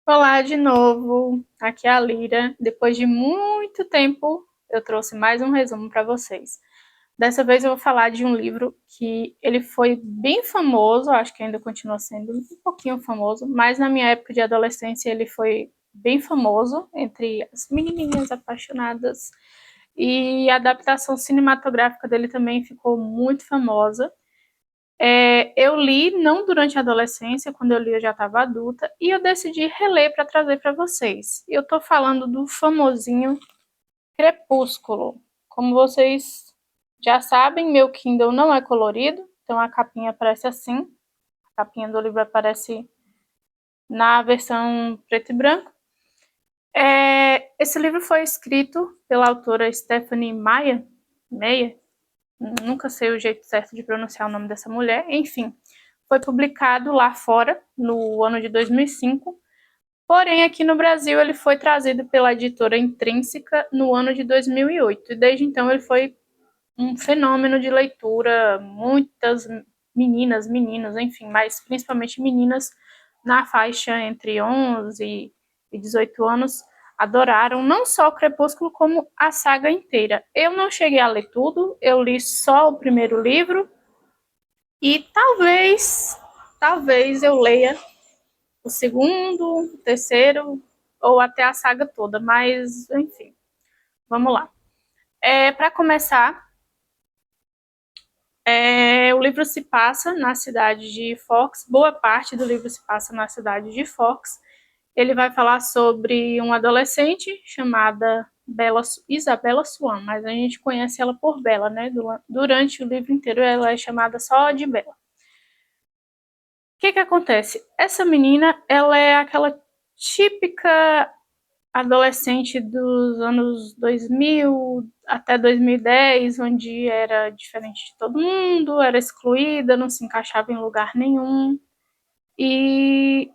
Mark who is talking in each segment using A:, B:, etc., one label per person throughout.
A: Olá de novo, aqui é a Lira. Depois de muito tempo, eu trouxe mais um resumo para vocês. Dessa vez eu vou falar de um livro que ele foi bem famoso, acho que ainda continua sendo um pouquinho famoso, mas na minha época de adolescência ele foi bem famoso entre as menininhas apaixonadas e a adaptação cinematográfica dele também ficou muito famosa. Eu li não durante a adolescência, quando eu li eu já estava adulta, e eu decidi reler para trazer para vocês. Eu estou falando do famosinho Crepúsculo. Como vocês já sabem, meu Kindle não é colorido, então a capinha aparece assim. A capinha do livro aparece na versão preto e branco. Esse livro foi escrito pela autora Stephanie Meyer, nunca sei o jeito certo de pronunciar o nome dessa mulher, enfim. Foi publicado lá fora, no ano de 2005, porém aqui no Brasil ele foi trazido pela editora Intrínseca no ano de 2008, e desde então ele foi um fenômeno de leitura, muitas meninas, meninos, enfim, mas principalmente meninas na faixa entre 11 e 18 anos adoraram não só o Crepúsculo, como a saga inteira. Eu não cheguei a ler tudo, eu li só o primeiro livro, e talvez eu leia o segundo, o terceiro, ou até a saga toda, mas enfim, vamos lá. Para começar, o livro se passa na cidade de Forks, boa parte do livro se passa na cidade de Forks. Ele vai falar sobre uma adolescente chamada Isabela Swan, mas a gente conhece ela por Bella, né? Durante o livro inteiro ela é chamada só de Bella. O que acontece? Essa menina, ela é aquela típica adolescente dos anos 2000 até 2010, onde era diferente de todo mundo, era excluída, não se encaixava em lugar nenhum. E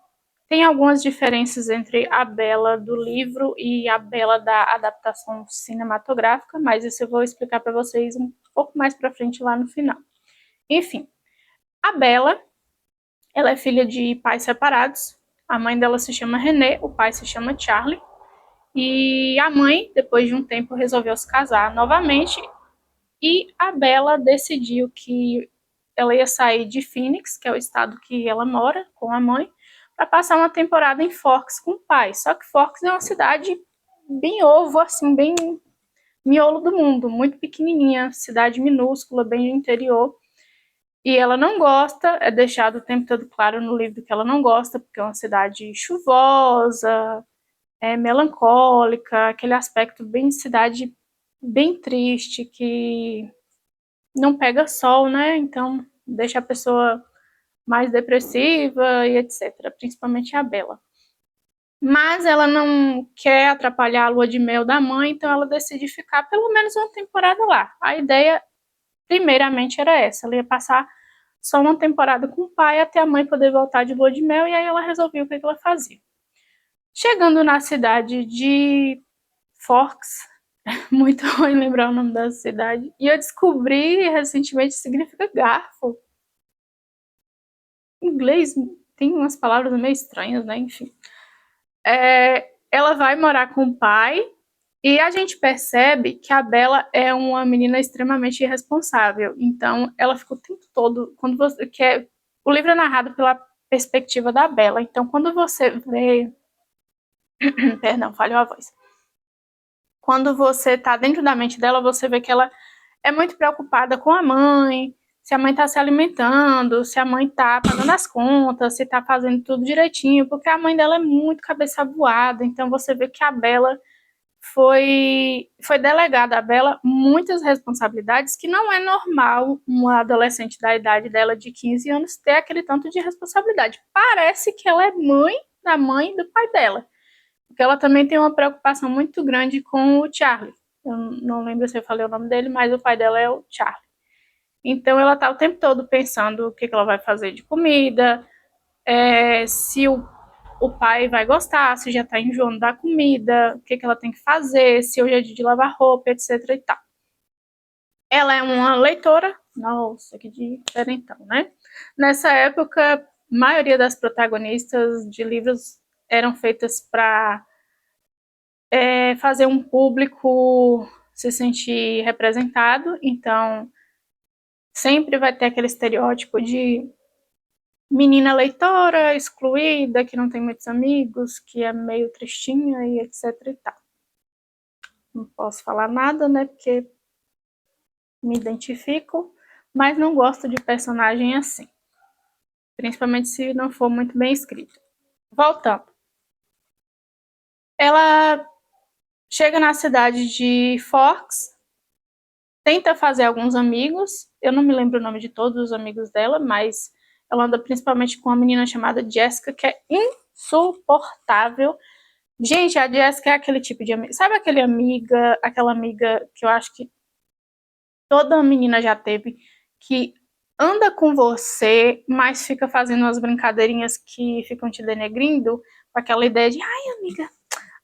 A: tem algumas diferenças entre a Bella do livro e a Bella da adaptação cinematográfica, mas isso eu vou explicar para vocês um pouco mais para frente lá no final. Enfim, a Bella, ela é filha de pais separados. A mãe dela se chama René, o pai se chama Charlie. E a mãe, depois de um tempo, resolveu se casar novamente. E a Bella decidiu que ela ia sair de Phoenix, que é o estado que ela mora, com a mãe, para passar uma temporada em Forks com o pai. Só que Forks é uma cidade bem ovo, assim, bem miolo do mundo, muito pequenininha, cidade minúscula, bem do interior. E ela não gosta, é deixado o tempo todo claro no livro que ela não gosta, porque é uma cidade chuvosa, melancólica, aquele aspecto bem de cidade bem triste, que não pega sol, né? Então deixa a pessoa mais depressiva e etc. Principalmente a Bella. Mas ela não quer atrapalhar a lua de mel da mãe, então ela decide ficar pelo menos uma temporada lá. A ideia, primeiramente, era essa. Ela ia passar só uma temporada com o pai até a mãe poder voltar de lua de mel, e aí ela resolveu o que ela fazia. Chegando na cidade de Forks, muito ruim lembrar o nome da cidade, e eu descobri recentemente que significa garfo. Em inglês tem umas palavras meio estranhas, né? Enfim. Ela vai morar com o pai, e a gente percebe que a Bella é uma menina extremamente irresponsável. Então, ela fica o tempo todo. Quando você quer. O livro é narrado pela perspectiva da Bella. Então, quando você vê. Perdão, falhou a voz. Quando você tá dentro da mente dela, você vê que ela é muito preocupada com a mãe, se a mãe está se alimentando, se a mãe está pagando as contas, se está fazendo tudo direitinho, porque a mãe dela é muito cabeça voada. Então você vê que a Bella foi delegada a Bella muitas responsabilidades que não é normal uma adolescente da idade dela de 15 anos ter aquele tanto de responsabilidade. Parece que ela é mãe da mãe do pai dela, porque ela também tem uma preocupação muito grande com o Charlie. Eu não lembro se eu falei o nome dele, mas o pai dela é o Charlie. Então ela tá o tempo todo pensando o que ela vai fazer de comida, se o pai vai gostar, se já tá enjoando da comida, o que ela tem que fazer, se hoje é dia de lavar roupa, etc e tal. Ela é uma leitora, nossa, que diferentão, né? Nessa época, a maioria das protagonistas de livros eram feitas para fazer um público se sentir representado, então sempre vai ter aquele estereótipo de menina leitora, excluída, que não tem muitos amigos, que é meio tristinha e etc e tal. Não posso falar nada, né, porque me identifico, mas não gosto de personagem assim, principalmente se não for muito bem escrito. Voltando. Ela chega na cidade de Forks, tenta fazer alguns amigos, eu não me lembro o nome de todos os amigos dela, mas ela anda principalmente com uma menina chamada Jessica, que é insuportável. Gente, a Jessica é aquele tipo de amiga, sabe aquela amiga que eu acho que toda menina já teve, que anda com você, mas fica fazendo umas brincadeirinhas que ficam te denegrindo, com aquela ideia de, ai amiga,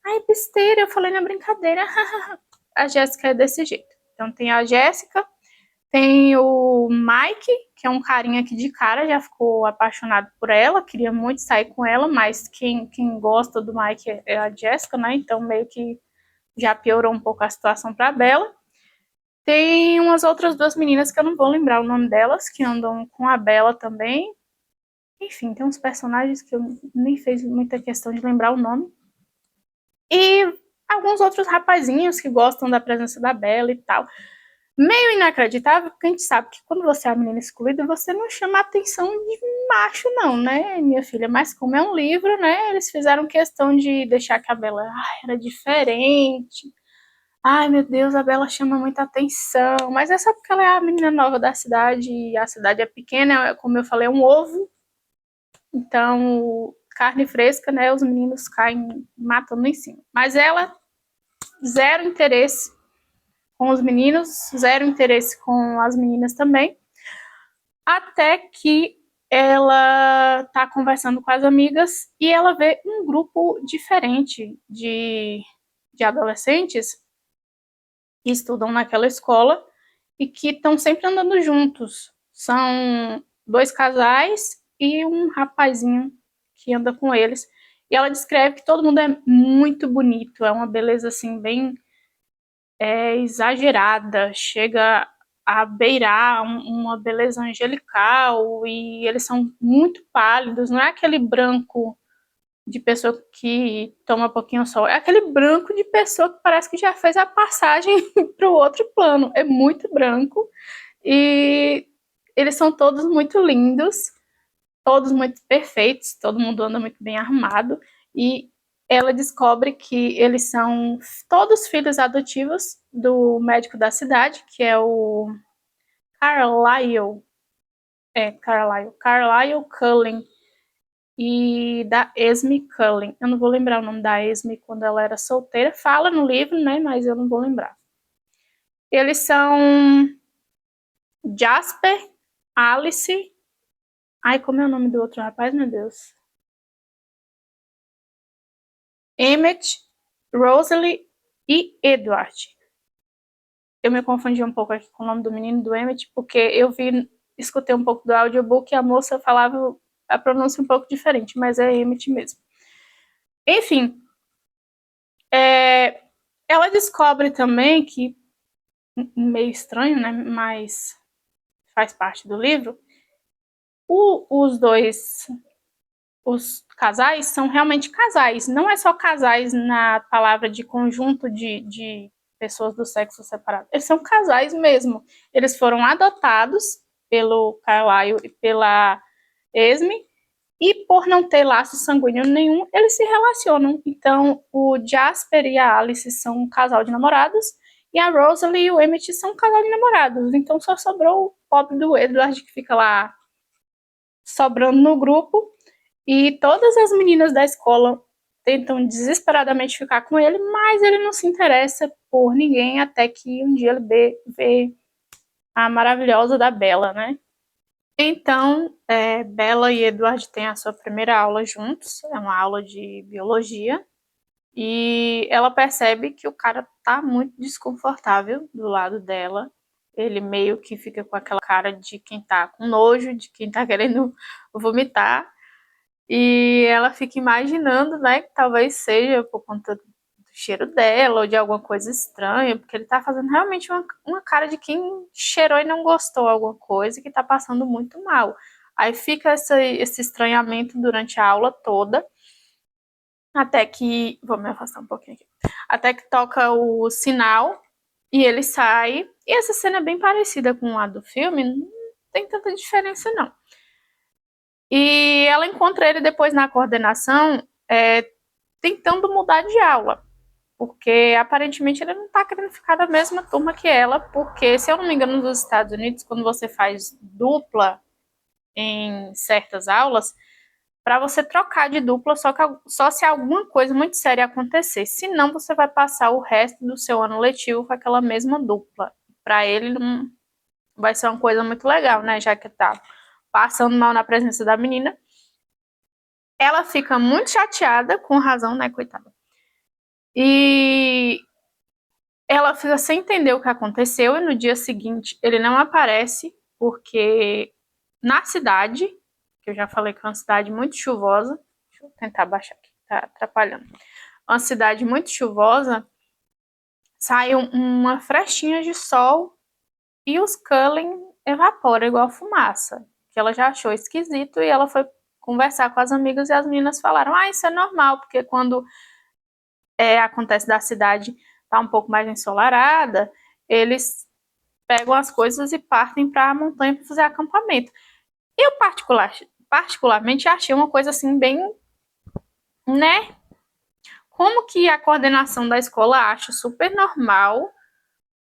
A: ai besteira, eu falei na brincadeira. A Jéssica é desse jeito. Então tem a Jéssica, tem o Mike, que é um carinha que de cara já ficou apaixonado por ela, queria muito sair com ela, mas quem gosta do Mike é a Jéssica, né? Então meio que já piorou um pouco a situação para Bella. Tem umas outras duas meninas que eu não vou lembrar o nome delas, que andam com a Bella também. Enfim, tem uns personagens que eu nem fiz muita questão de lembrar o nome. E alguns outros rapazinhos que gostam da presença da Bella e tal. Meio inacreditável, porque a gente sabe que quando você é a menina excluída, você não chama a atenção de macho, não, né, minha filha? Mas como é um livro, né, eles fizeram questão de deixar que a Bella era diferente. Ai, meu Deus, a Bella chama muita atenção. Mas é só porque ela é a menina nova da cidade, e a cidade é pequena, como eu falei, é um ovo. Então, carne fresca, né, os meninos caem matando em cima. Mas ela, zero interesse com os meninos, zero interesse com as meninas também. Até que ela tá conversando com as amigas e ela vê um grupo diferente de adolescentes que estudam naquela escola e que estão sempre andando juntos. São dois casais e um rapazinho que anda com eles. E ela descreve que todo mundo é muito bonito, é uma beleza assim bem exagerada, chega a beirar uma beleza angelical, e eles são muito pálidos, não é aquele branco de pessoa que toma pouquinho sol, é aquele branco de pessoa que parece que já fez a passagem para o outro plano, é muito branco, e eles são todos muito lindos, todos muito perfeitos, todo mundo anda muito bem arrumado, e ela descobre que eles são todos filhos adotivos do médico da cidade, que é o Carlyle, Carlyle Cullen, e da Esme Cullen. Eu não vou lembrar o nome da Esme quando ela era solteira. Fala no livro, né? Mas eu não vou lembrar. Eles são Jasper, Alice. Ai, como é o nome do outro rapaz, meu Deus? Emmett, Rosalie e Edward. Eu me confundi um pouco aqui com o nome do menino, do Emmett, porque eu escutei um pouco do audiobook e a moça falava a pronúncia um pouco diferente, mas é Emmett mesmo. Enfim, ela descobre também que, meio estranho, né, mas faz parte do livro, os casais são realmente casais, não é só casais na palavra de conjunto de pessoas do sexo separado, eles são casais mesmo, eles foram adotados pelo Carlyle e pela Esme, e por não ter laço sanguíneo nenhum, eles se relacionam. Então, o Jasper e a Alice são um casal de namorados, e a Rosalie e o Emmett são um casal de namorados. Então, só sobrou o pobre do Edward, que fica lá sobrando no grupo, e todas as meninas da escola tentam desesperadamente ficar com ele, mas ele não se interessa por ninguém, até que um dia ele vê a maravilhosa da Bella, né? Então, Bella e Edward têm a sua primeira aula juntos, é uma aula de biologia, e ela percebe que o cara tá muito desconfortável do lado dela, ele meio que fica com aquela cara de quem tá com nojo, de quem tá querendo vomitar, E ela fica imaginando, né, que talvez seja por conta do cheiro dela ou de alguma coisa estranha, porque ele tá fazendo realmente uma cara de quem cheirou e não gostou de alguma coisa e que tá passando muito mal. Aí fica esse estranhamento durante a aula toda, até que. Vou me afastar um pouquinho aqui. Até que toca o sinal e ele sai. E essa cena é bem parecida com a do filme, não tem tanta diferença não. E ela encontra ele depois na coordenação, tentando mudar de aula, porque aparentemente ele não tá querendo ficar na mesma turma que ela, porque, se eu não me engano, nos Estados Unidos, quando você faz dupla em certas aulas, para você trocar de dupla só se alguma coisa muito séria acontecer, senão você vai passar o resto do seu ano letivo com aquela mesma dupla. Para ele não vai ser uma coisa muito legal, né, já que tá passando mal na presença da menina. Ela fica muito chateada, com razão, né, coitada. E ela fica sem entender o que aconteceu e no dia seguinte ele não aparece porque na cidade, que eu já falei que é uma cidade muito chuvosa, deixa eu tentar baixar aqui, tá atrapalhando. Uma cidade muito chuvosa, sai uma frestinha de sol e os Cullen evaporam igual fumaça, que ela já achou esquisito e ela foi conversar com as amigas e as meninas falaram: ah, isso é normal, porque quando acontece da cidade tá um pouco mais ensolarada, eles pegam as coisas e partem para a montanha para fazer acampamento. Eu particularmente achei uma coisa assim bem, né? Como que a coordenação da escola acha super normal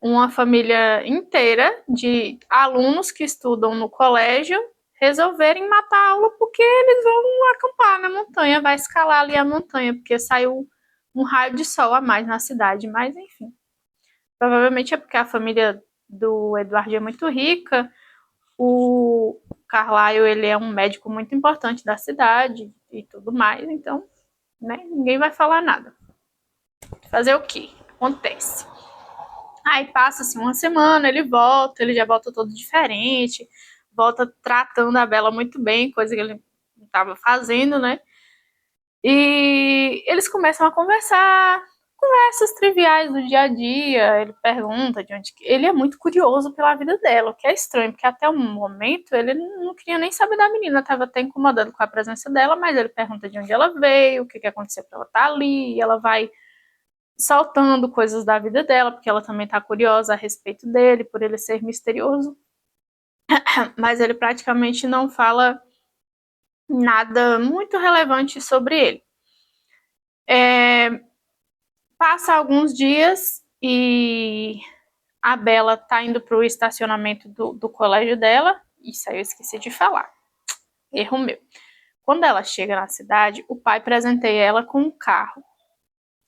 A: uma família inteira de alunos que estudam no colégio resolverem matar a aula porque eles vão acampar na montanha, vai escalar ali a montanha, porque saiu um raio de sol a mais na cidade, mas enfim. Provavelmente é porque a família do Edward é muito rica, o Carlyle, ele é um médico muito importante da cidade e tudo mais, então, né, ninguém vai falar nada. Fazer o quê? Acontece. Aí passa-se uma semana, ele já volta todo diferente, volta tratando a Bella muito bem, coisa que ele não estava fazendo, né? E eles começam a conversar, conversas triviais do dia a dia. Ele pergunta de onde. Ele é muito curioso pela vida dela, o que é estranho, porque até o momento ele não queria nem saber da menina, estava até incomodado com a presença dela, mas ele pergunta de onde ela veio, o que aconteceu para ela estar ali, e ela vai soltando coisas da vida dela, porque ela também está curiosa a respeito dele, por ele ser misterioso. Mas ele praticamente não fala nada muito relevante sobre ele. Passa alguns dias e a Bella tá indo pro estacionamento do colégio dela. Isso aí eu esqueci de falar. Erro meu. Quando ela chega na cidade, o pai presenteia ela com um carro.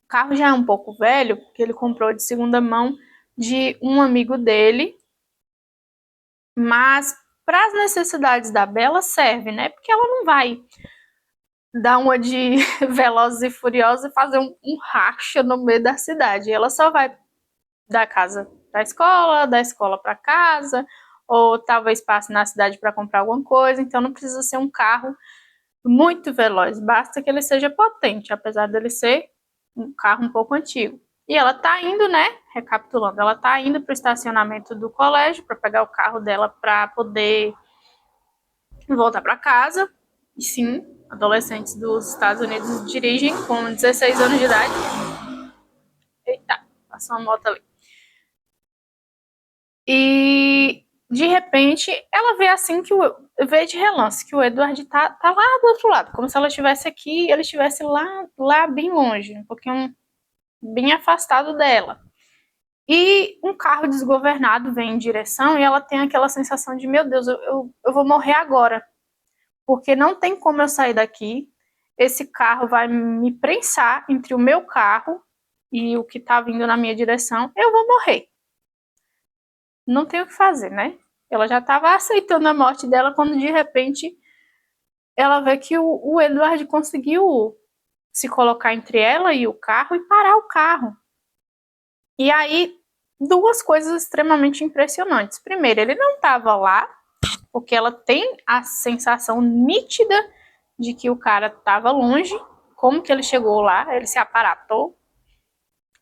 A: O carro já é um pouco velho, porque ele comprou de segunda mão de um amigo dele, mas para as necessidades da Bella serve, né? Porque ela não vai dar uma de Velozes e Furiosos e fazer um racha no meio da cidade. Ela só vai da casa para a escola, da escola para casa, ou talvez passe na cidade para comprar alguma coisa. Então não precisa ser um carro muito veloz, basta que ele seja potente, apesar dele ser um carro um pouco antigo. E ela tá indo, né? Recapitulando, ela tá indo para o estacionamento do colégio para pegar o carro dela para poder voltar para casa. E sim, adolescentes dos Estados Unidos dirigem com 16 anos de idade. Eita, passou uma moto ali. E de repente ela vê assim que vê de relance que o Edward tá lá do outro lado, como se ela estivesse aqui e ele estivesse lá bem longe, um pouquinho bem afastado dela. E um carro desgovernado vem em direção e ela tem aquela sensação de: meu Deus, eu vou morrer agora, porque não tem como eu sair daqui, esse carro vai me prensar entre o meu carro e o que tá vindo na minha direção, eu vou morrer. Não tem o que fazer, né? Ela já estava aceitando a morte dela quando de repente ela vê que o Edward conseguiu se colocar entre ela e o carro e parar o carro. E aí, duas coisas extremamente impressionantes. Primeiro, ele não estava lá, porque ela tem a sensação nítida de que o cara estava longe, como que ele chegou lá, ele se aparatou,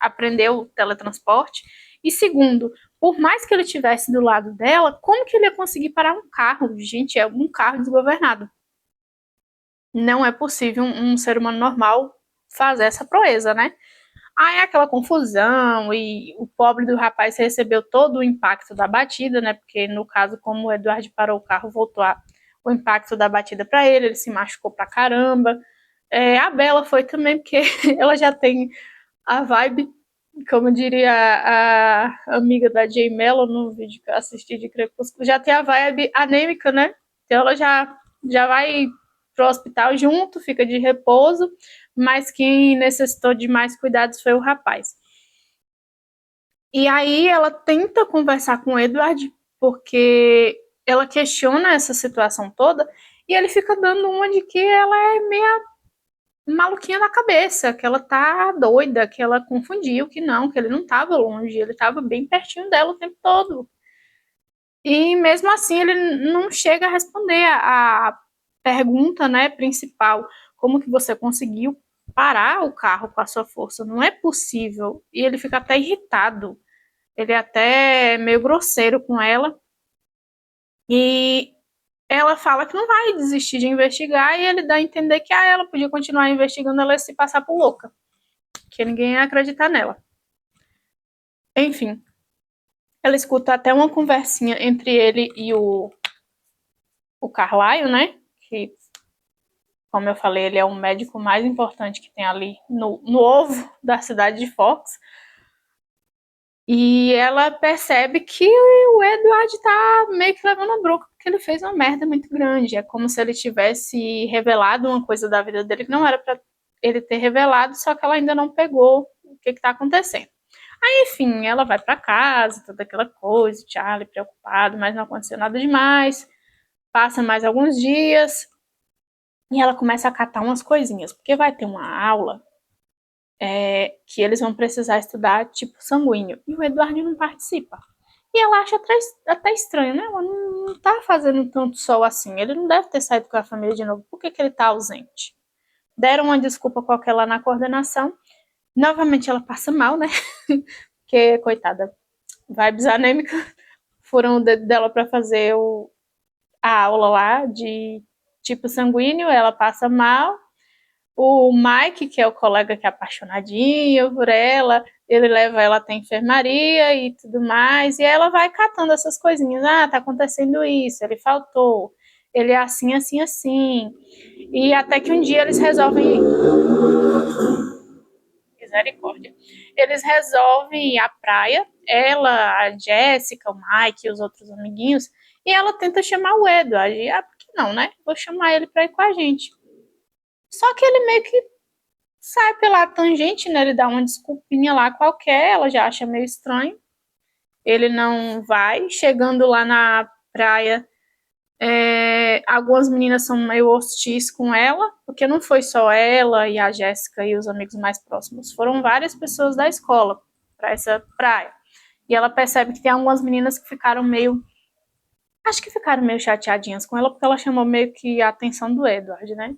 A: aprendeu o teletransporte. E segundo, por mais que ele estivesse do lado dela, como que ele ia conseguir parar um carro? Gente, é um carro desgovernado. Não é possível um ser humano normal fazer essa proeza, né? Aí aquela confusão e o pobre do rapaz recebeu todo o impacto da batida, né? Porque no caso, como o Eduardo parou o carro, voltou o impacto da batida para ele se machucou pra caramba. A Bella foi também, porque ela já tem a vibe, como diria a amiga da Jay Mello no vídeo que eu assisti de Crepúsculo, já tem a vibe anêmica, né? Então ela já vai pro hospital junto, fica de repouso, mas quem necessitou de mais cuidados foi o rapaz. E aí ela tenta conversar com o Edward, porque ela questiona essa situação toda, e ele fica dando uma de que ela é meia maluquinha na cabeça, que ela tá doida, que ela confundiu, que não, que ele não tava longe, ele tava bem pertinho dela o tempo todo. E mesmo assim ele não chega a responder a pergunta, né, principal, como que você conseguiu parar o carro com a sua força? Não é possível. E ele fica até irritado. Ele é até meio grosseiro com ela. E ela fala que não vai desistir de investigar e ele dá a entender que ela podia continuar investigando, ela ia se passar por louca, que ninguém ia acreditar nela. Enfim, ela escuta até uma conversinha entre ele e o Carlyle, né? Que, como eu falei, ele é o médico mais importante que tem ali no ovo da cidade de Fox. E ela percebe que o Edward tá meio que levando a bronca porque ele fez uma merda muito grande. É como se ele tivesse revelado uma coisa da vida dele que não era pra ele ter revelado, só que ela ainda não pegou o que tá acontecendo. Aí, enfim, ela vai pra casa, toda aquela coisa, Charlie preocupado, mas não aconteceu nada demais. Passa mais alguns dias e ela começa a catar umas coisinhas, porque vai ter uma aula que eles vão precisar estudar tipo sanguíneo. E o Eduardo não participa. E ela acha até estranho, né? Ela não tá fazendo tanto sol assim. Ele não deve ter saído com a família de novo. Por que ele tá ausente? Deram uma desculpa qualquer lá na coordenação. Novamente ela passa mal, né? Porque, coitada, vibes anêmica. Foram o dedo dela para fazer a aula lá de tipo sanguíneo. Ela passa mal. O Mike, que é o colega que é apaixonadinho por ela, ele leva ela até a enfermaria e tudo mais, e ela vai catando essas coisinhas. Ah, tá acontecendo isso, ele faltou, ele é assim, assim, assim. E até que um dia eles resolvem. Misericórdia. Eles resolvem ir à praia, ela, a Jéssica, o Mike e os outros amiguinhos, e ela tenta chamar o Edward. E, por que não, né? Vou chamar ele pra ir com a gente. Só que ele meio que sai pela tangente, né? Ele dá uma desculpinha lá qualquer, ela já acha meio estranho. Ele não vai. Chegando lá na praia, algumas meninas são meio hostis com ela, porque não foi só ela e a Jéssica e os amigos mais próximos, foram várias pessoas da escola para essa praia. E ela percebe que tem algumas meninas que ficaram meio. Acho que ficaram meio chateadinhas com ela, porque ela chamou meio que a atenção do Edward, né?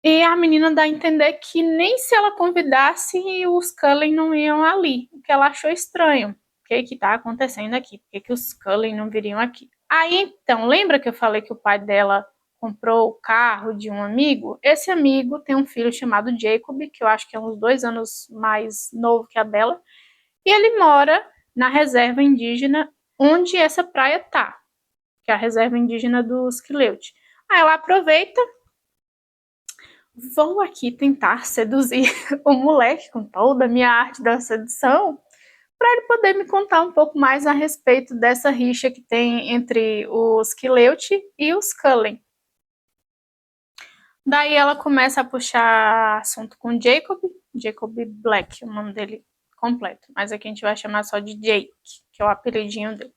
A: E a menina dá a entender que nem se ela convidasse, os Cullen não iam ali. O que ela achou estranho. O que está acontecendo aqui? Por que os Cullen não viriam aqui? Aí então, lembra que eu falei que o pai dela comprou o carro de um amigo? Esse amigo tem um filho chamado Jacob, que eu acho que é uns 2 anos mais novo que a Bella. E ele mora na reserva indígena onde essa praia tá, que é a reserva indígena dos Quileute. Aí ela aproveita. Vou aqui tentar seduzir o moleque com toda a minha arte da sedução para ele poder me contar um pouco mais a respeito dessa rixa que tem entre os Quileute e os Cullen. Daí ela começa a puxar assunto com Jacob Black, o nome dele completo, mas aqui a gente vai chamar só de Jake, que é o apelidinho dele.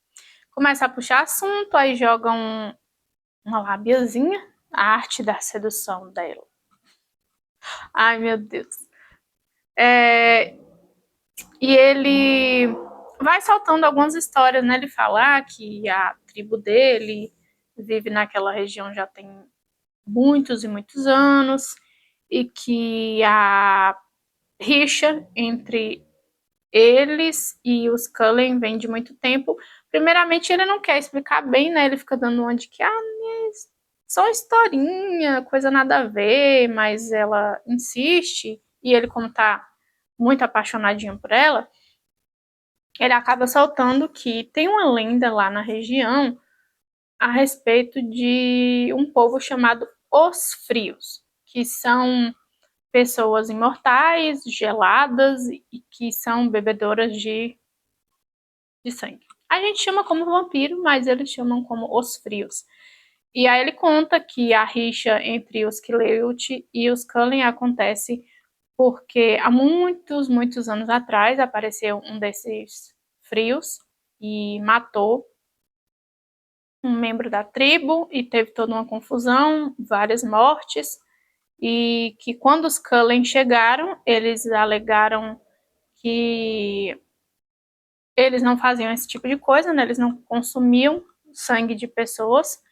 A: Começa a puxar assunto, aí joga uma labiazinha, a arte da sedução dela. Ai, meu Deus. E ele vai soltando algumas histórias, né? Ele fala que a tribo dele vive naquela região já tem muitos e muitos anos, e que a rixa entre eles e os Cullen vem de muito tempo. Primeiramente, ele não quer explicar bem, né? Ele fica dando onde que, só historinha, coisa nada a ver, mas ela insiste, e ele, como tá muito apaixonadinho por ela, ele acaba soltando que tem uma lenda lá na região a respeito de um povo chamado Os Frios, que são pessoas imortais, geladas e que são bebedoras de sangue. A gente chama como vampiro, mas eles chamam como Os Frios. E aí ele conta que a rixa entre os Quileute e os Cullen acontece porque há muitos, muitos anos atrás apareceu um desses frios e matou um membro da tribo e teve toda uma confusão, várias mortes, e que quando os Cullen chegaram, eles alegaram que eles não faziam esse tipo de coisa, né? Eles não consumiam sangue de pessoas,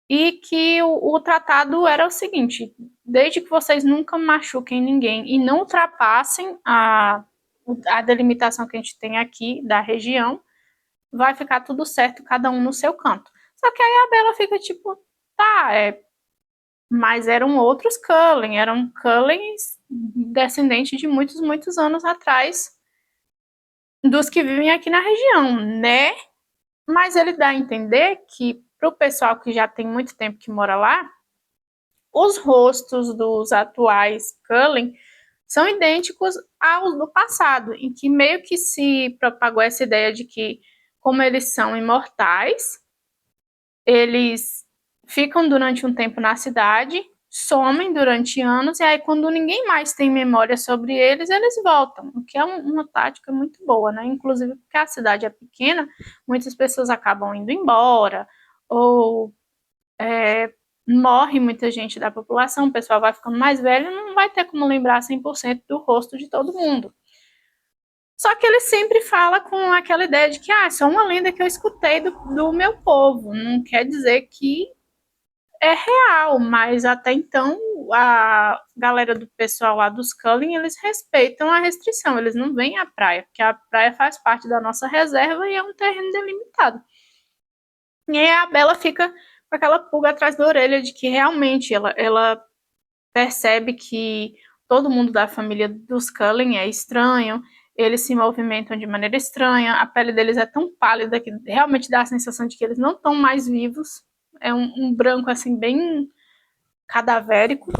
A: e que o tratado era o seguinte: desde que vocês nunca machuquem ninguém e não ultrapassem a delimitação que a gente tem aqui da região, vai ficar tudo certo, cada um no seu canto. Só que aí a Bella fica tipo, tá, mas eram outros Cullen, eram Cullens descendentes de muitos, muitos anos atrás dos que vivem aqui na região, né? Mas ele dá a entender que para o pessoal que já tem muito tempo que mora lá, os rostos dos atuais Cullen são idênticos aos do passado, em que meio que se propagou essa ideia de que, como eles são imortais, eles ficam durante um tempo na cidade, somem durante anos, e aí quando ninguém mais tem memória sobre eles, eles voltam, o que é uma tática muito boa, né? Inclusive porque a cidade é pequena, muitas pessoas acabam indo embora, ou morre muita gente da população, o pessoal vai ficando mais velho, não vai ter como lembrar 100% do rosto de todo mundo. Só que ele sempre fala com aquela ideia de que, é só uma lenda que eu escutei do meu povo, não quer dizer que é real, mas até então a galera do pessoal lá dos Cullen, eles respeitam a restrição, eles não vêm à praia, porque a praia faz parte da nossa reserva e é um terreno delimitado. E aí a Bella fica com aquela pulga atrás da orelha de que realmente ela percebe que todo mundo da família dos Cullen é estranho, eles se movimentam de maneira estranha, a pele deles é tão pálida que realmente dá a sensação de que eles não estão mais vivos, é um branco assim bem cadavérico.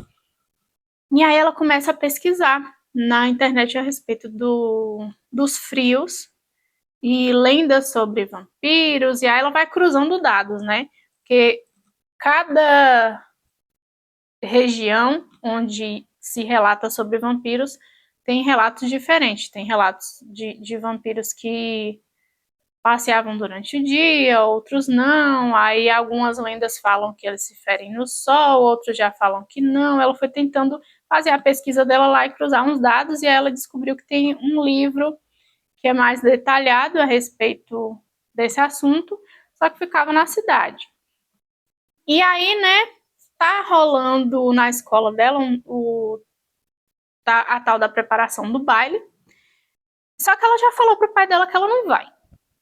A: E aí ela começa a pesquisar na internet a respeito dos frios e lendas sobre vampiros, e aí ela vai cruzando dados, né? Porque cada região onde se relata sobre vampiros tem relatos diferentes. Tem relatos de vampiros que passeavam durante o dia, outros não. Aí algumas lendas falam que eles se ferem no sol, outros já falam que não. Ela foi tentando fazer a pesquisa dela lá e cruzar uns dados, e aí ela descobriu que tem um livro que é mais detalhado a respeito desse assunto, só que ficava na cidade. E aí, né, tá rolando na escola dela a tal da preparação do baile. Só que ela já falou pro pai dela que ela não vai.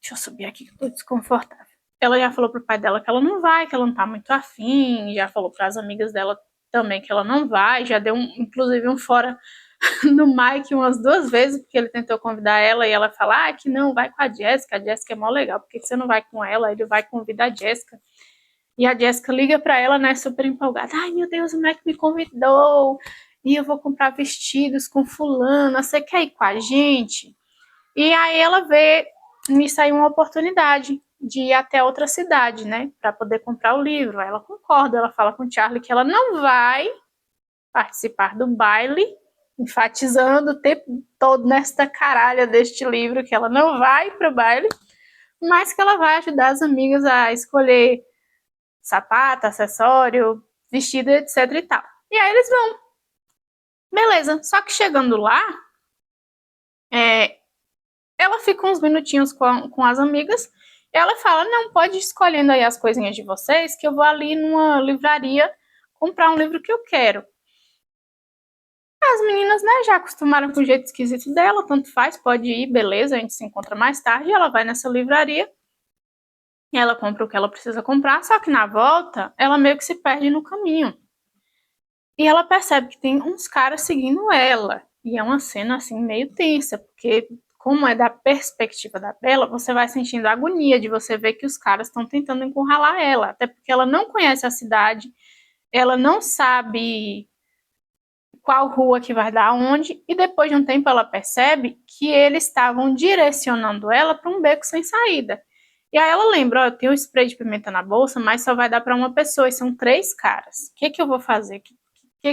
A: Deixa eu subir aqui que eu tô desconfortável. Ela já falou pro pai dela que ela não vai, que ela não tá muito afim, já falou pras amigas dela também que ela não vai, já deu inclusive um fora no Mike umas 2 vezes, porque ele tentou convidar ela e ela fala, que não, vai com a Jéssica é mó legal, por que você não vai com ela? Ele vai convidar a Jéssica. E a Jéssica liga pra ela, né, super empolgada, ai meu Deus, o Mike me convidou, e eu vou comprar vestidos com fulana, você quer ir com a gente? E aí ela vê nisso aí uma oportunidade de ir até outra cidade, né, para poder comprar o livro. Aí ela concorda, ela fala com o Charlie que ela não vai participar do baile, enfatizando o tempo todo nesta caralha deste livro que ela não vai para o baile, mas que ela vai ajudar as amigas a escolher sapato, acessório, vestido, etc e tal. E aí eles vão. Beleza, só que chegando lá, ela fica uns minutinhos com as amigas, e ela fala, não, pode ir escolhendo aí as coisinhas de vocês, que eu vou ali numa livraria comprar um livro que eu quero. As meninas, né, já acostumaram com o jeito esquisito dela, tanto faz, pode ir, beleza, a gente se encontra mais tarde. Ela vai nessa livraria, ela compra o que ela precisa comprar, só que na volta, ela meio que se perde no caminho. E ela percebe que tem uns caras seguindo ela. E é uma cena, assim, meio tensa, porque como é da perspectiva da Bella, você vai sentindo a agonia de você ver que os caras estão tentando encurralar ela, até porque ela não conhece a cidade, ela não sabe qual rua que vai dar onde, e depois de um tempo ela percebe que eles estavam direcionando ela para um beco sem saída. E aí ela lembra, ó, eu tenho um spray de pimenta na bolsa, mas só vai dar para uma pessoa, e são 3 caras. O que que eu vou fazer? O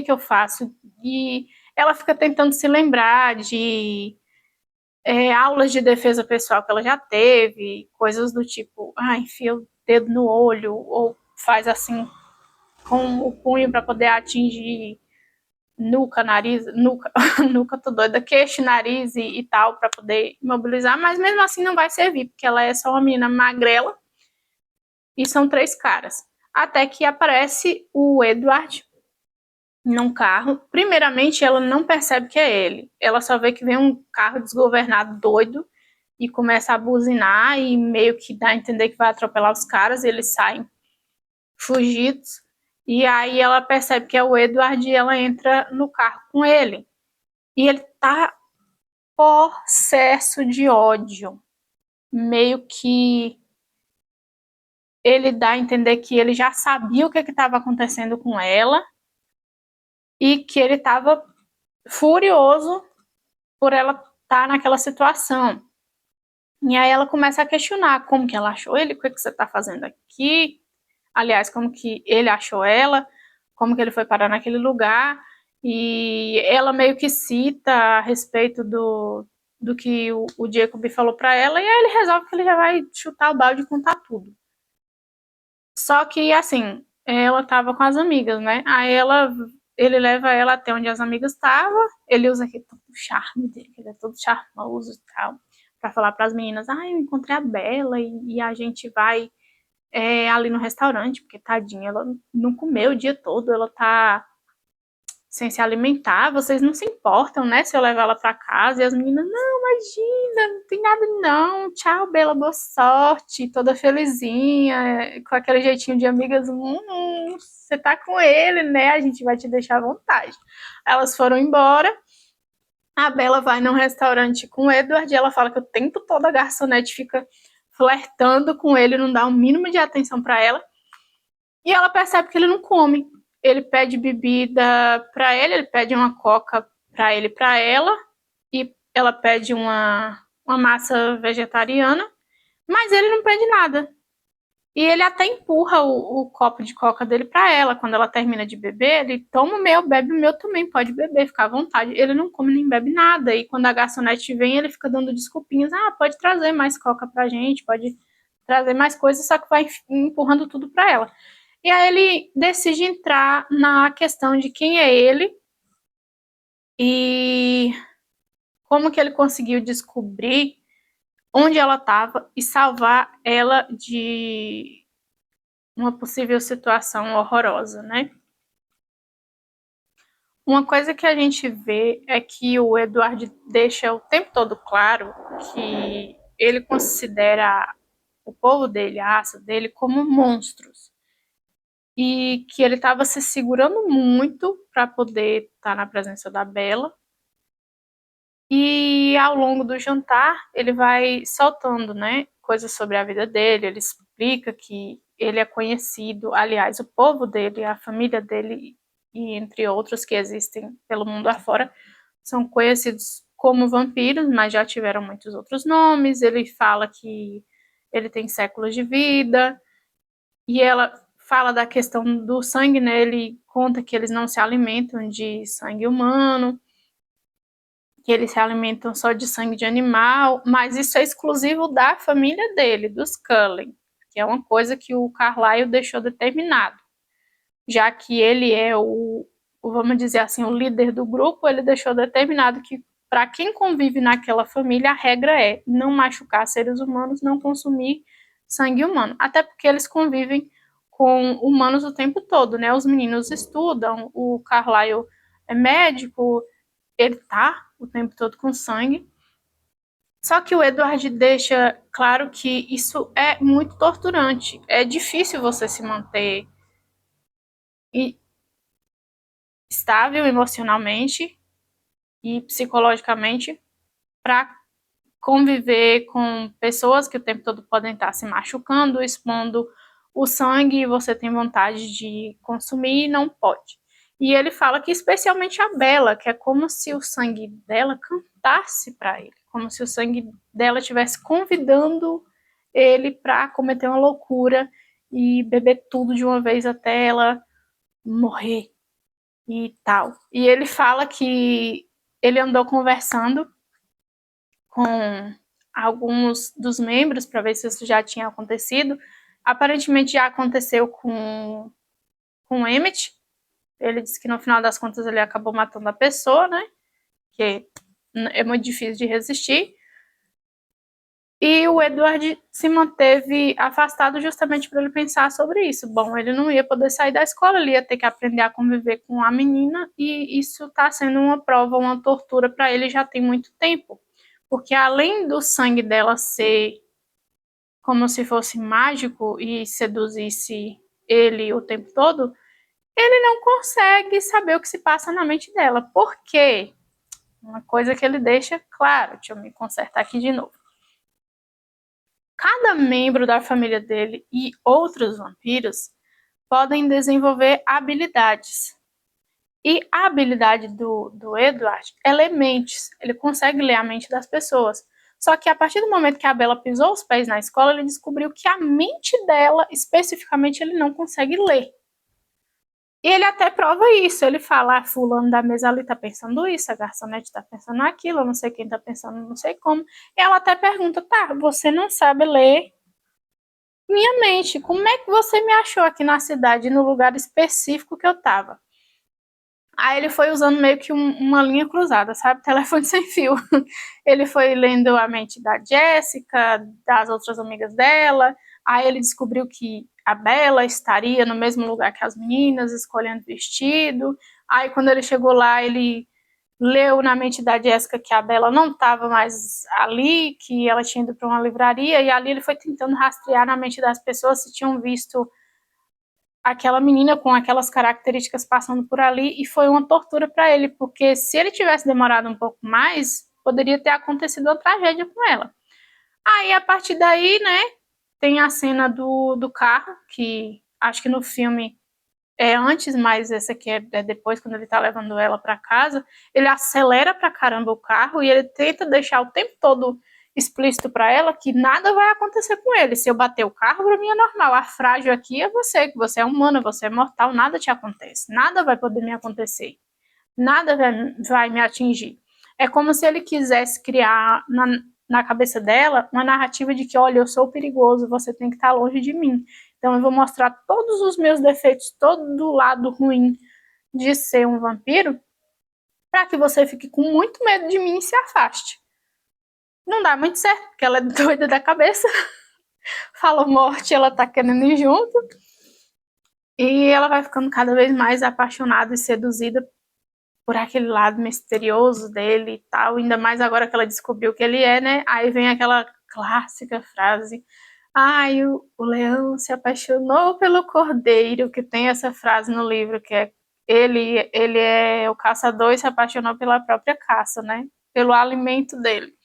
A: que eu faço? E ela fica tentando se lembrar de aulas de defesa pessoal que ela já teve, coisas do tipo, enfia o dedo no olho, ou faz assim com o punho para poder atingir nuca, nariz, nuca, nuca, tô doida, queixo, nariz e tal, para poder imobilizar, mas mesmo assim não vai servir, porque ela é só uma menina magrela e são 3 caras. Até que aparece o Edward num carro. Primeiramente, ela não percebe que é ele. Ela só vê que vem um carro desgovernado doido e começa a buzinar e meio que dá a entender que vai atropelar os caras, e eles saem fugidos. E aí ela percebe que é o Edward e ela entra no carro com ele. E ele tá possesso de ódio. Meio que ele dá a entender que ele já sabia o que estava acontecendo com ela e que ele estava furioso por ela estar naquela situação. E aí ela começa a questionar como que ela achou ele, o que você está fazendo aqui, aliás, como que ele achou ela, como que ele foi parar naquele lugar, e ela meio que cita a respeito do que o Jacob falou para ela, e aí ele resolve que ele já vai chutar o balde e contar tudo. Só que, assim, ela tava com as amigas, né? Aí ele leva ela até onde as amigas estavam, ele usa aquele todo charme dele, que ele é todo charmoso e tal, pra falar pras meninas, eu encontrei a Bella e a gente vai ali no restaurante, porque tadinha, ela não comeu o dia todo, ela tá sem se alimentar, vocês não se importam, né, se eu levar ela pra casa? E as meninas, não, imagina, não tem nada não, tchau, Bela, boa sorte, toda felizinha, com aquele jeitinho de amigas, você tá com ele, né, a gente vai te deixar à vontade. Elas foram embora, a Bela vai num restaurante com o Edward e ela fala que o tempo todo a garçonete fica flertando com ele, não dá o mínimo de atenção pra ela, e ela percebe que ele não come. Ele pede bebida para ele pede uma coca para ele e para ela, e ela pede uma massa vegetariana, mas ele não pede nada. E ele até empurra o copo de coca dele para ela. Quando ela termina de beber, ele toma o meu, bebe o meu também, pode beber, fica à vontade. Ele não come nem bebe nada. E quando a garçonete vem, ele fica dando desculpinhas. Pode trazer mais coca pra gente, pode trazer mais coisas, só que vai empurrando tudo para ela. E aí ele decide entrar na questão de quem é ele e como que ele conseguiu descobrir onde ela estava e salvar ela de uma possível situação horrorosa, né? Uma coisa que a gente vê é que o Edward deixa o tempo todo claro que ele considera o povo dele, a raça dele, como monstros. E que ele estava se segurando muito para poder estar na presença da Bella. E ao longo do jantar, ele vai soltando, né, coisas sobre a vida dele. Ele explica que ele é conhecido, aliás, o povo dele, a família dele e entre outros que existem pelo mundo afora, são conhecidos como vampiros, mas já tiveram muitos outros nomes. Ele fala que ele tem séculos de vida, e ela fala da questão do sangue, né? Ele conta que eles não se alimentam de sangue humano, que eles se alimentam só de sangue de animal, mas isso é exclusivo da família dele, dos Cullen, que é uma coisa que o Carlyle deixou determinado. Já que ele é vamos dizer assim, o líder do grupo, ele deixou determinado que para quem convive naquela família, a regra é não machucar seres humanos, não consumir sangue humano, até porque eles convivem com humanos o tempo todo, né? Os meninos estudam, o Carlyle é médico, ele tá o tempo todo com sangue. Só que o Edward deixa claro que isso é muito torturante. É difícil você se manter estável emocionalmente e psicologicamente para conviver com pessoas que o tempo todo podem estar se machucando, expondo o sangue e você tem vontade de consumir e não pode. E ele fala que especialmente a Bella, que é como se o sangue dela cantasse para ele, como se o sangue dela estivesse convidando ele para cometer uma loucura e beber tudo de uma vez até ela morrer e tal. E ele fala que ele andou conversando com alguns dos membros para ver se isso já tinha acontecido. Aparentemente já aconteceu com o Emmett. Ele disse que no final das contas ele acabou matando a pessoa, né? Que é muito difícil de resistir. E o Edward se manteve afastado justamente para ele pensar sobre isso. Bom, ele não ia poder sair da escola, ele ia ter que aprender a conviver com a menina, e isso está sendo uma prova, uma tortura para ele já tem muito tempo. Porque além do sangue dela ser como se fosse mágico e seduzisse ele o tempo todo, ele não consegue saber o que se passa na mente dela. Por quê? Uma coisa que ele deixa claro, deixa eu me consertar aqui de novo. Cada membro da família dele e outros vampiros podem desenvolver habilidades. E a habilidade do Edward é ler mentes. Ele consegue ler a mente das pessoas. Só que a partir do momento que a Bella pisou os pés na escola, ele descobriu que a mente dela, especificamente, ele não consegue ler. E ele até prova isso. Ele fala, fulano da mesa ali tá pensando isso, a garçonete tá pensando aquilo, eu não sei quem tá pensando não sei como. E ela até pergunta, tá, você não sabe ler minha mente, como é que você me achou aqui na cidade, no lugar específico que eu tava? Aí ele foi usando meio que uma linha cruzada, sabe? Telefone sem fio. Ele foi lendo a mente da Jessica, das outras amigas dela. Aí ele descobriu que a Bella estaria no mesmo lugar que as meninas, escolhendo vestido. Aí quando ele chegou lá, ele leu na mente da Jessica que a Bella não estava mais ali, que ela tinha ido para uma livraria. E ali ele foi tentando rastrear na mente das pessoas se tinham visto aquela menina com aquelas características passando por ali, e foi uma tortura para ele, porque se ele tivesse demorado um pouco mais, poderia ter acontecido uma tragédia com ela. Aí, a partir daí, né, tem a cena do carro, que acho que no filme é antes, mas esse aqui é depois, quando ele tá levando ela para casa. Ele acelera pra caramba o carro e ele tenta deixar o tempo todo explícito para ela que nada vai acontecer com ele. Se eu bater o carro, para mim é normal. A frágil aqui é você, que você é humana, você é mortal, nada te acontece. Nada vai poder me acontecer. Nada vai me atingir. É como se ele quisesse criar na cabeça dela uma narrativa de que, olha, eu sou perigoso, você tem que estar longe de mim. Então eu vou mostrar todos os meus defeitos, todo o lado ruim de ser um vampiro, para que você fique com muito medo de mim e se afaste. Não dá muito certo, porque ela é doida da cabeça. Falou morte, ela tá querendo ir junto. E ela vai ficando cada vez mais apaixonada e seduzida por aquele lado misterioso dele e tal. Ainda mais agora que ela descobriu que ele é, né? Aí vem aquela clássica frase: ai, o leão se apaixonou pelo cordeiro, que tem essa frase no livro, que é ele é o caçador e se apaixonou pela própria caça, né? Pelo alimento dele.